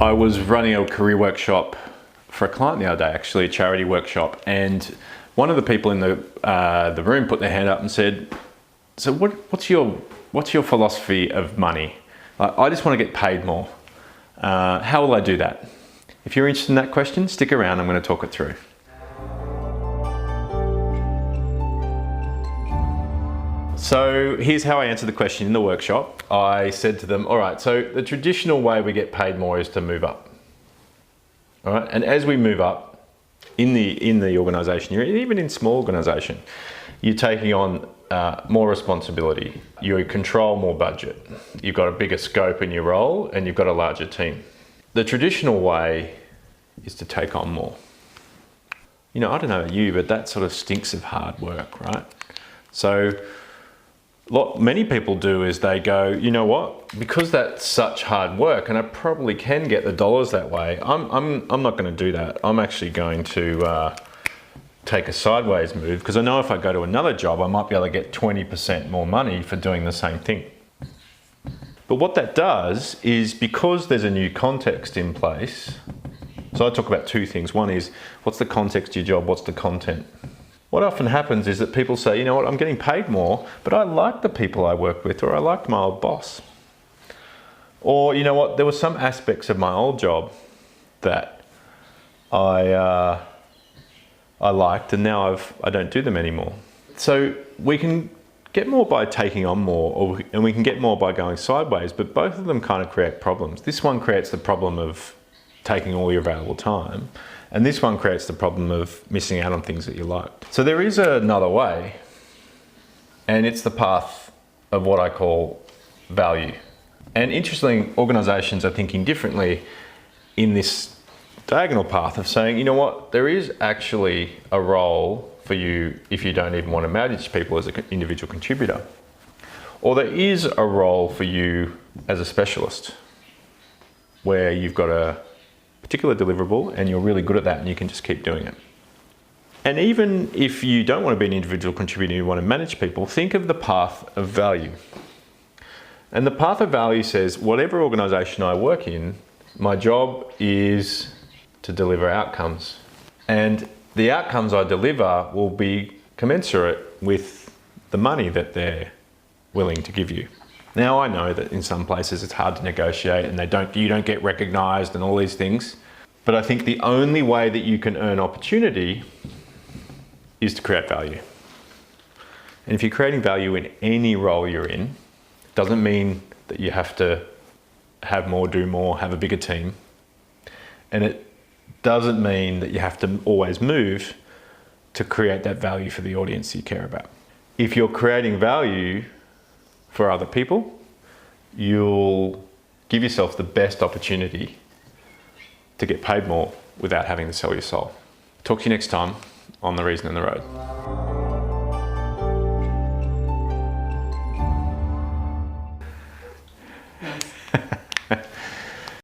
I was running a career workshop for a client the other day, actually a charity workshop, and one of the people in the room put their hand up and said, "So what's your philosophy of money? I just want to get paid more. How will I do that?" If you're interested in that question, stick around. I'm going to talk it through. So here's how I answered the question in the workshop. I said to them, all right, so the traditional way we get paid more is to move up. All right, and as we move up in the organization, even in small organization, you're taking on more responsibility. You control more budget. You've got a bigger scope in your role and you've got a larger team. The traditional way is to take on more. You know, I don't know about you, but that sort of stinks of hard work, right? So what many people do is they go, you know what, because that's such hard work and I probably can get the dollars that way, I'm not going to do that. I'm actually going to take a sideways move because I know if I go to another job, I might be able to get 20% more money for doing the same thing. But what that does is, because there's a new context in place, so I talk about two things. One is, what's the context of your job? What's the content? What often happens is that people say, you know what, I'm getting paid more, but I like the people I work with, or I like my old boss. Or, you know what, there were some aspects of my old job that I liked, and now I don't do them anymore. So we can get more by taking on more, and we can get more by going sideways, but both of them kind of create problems. This one creates the problem of taking all your available time, and this one creates the problem of missing out on things that you liked. So there is another way, and it's the path of what I call value. And interestingly, organizations are thinking differently in this diagonal path of saying, you know what, there is actually a role for you if you don't even want to manage people as an individual contributor. Or there is a role for you as a specialist where you've got a particular deliverable and you're really good at that and you can just keep doing it. And even if you don't want to be an individual contributor, you want to manage people, think of the path of value. And the path of value says, whatever organization I work in, my job is to deliver outcomes. And the outcomes I deliver will be commensurate with the money that they're willing to give you. Now, I know that in some places it's hard to negotiate and you don't get recognized and all these things. But I think the only way that you can earn opportunity is to create value. And if you're creating value in any role you're in, it doesn't mean that you have to have more, do more, have a bigger team. And it doesn't mean that you have to always move to create that value for the audience you care about. If you're creating value for other people, you'll give yourself the best opportunity to get paid more without having to sell your soul. Talk to you next time on The Reason and the Road.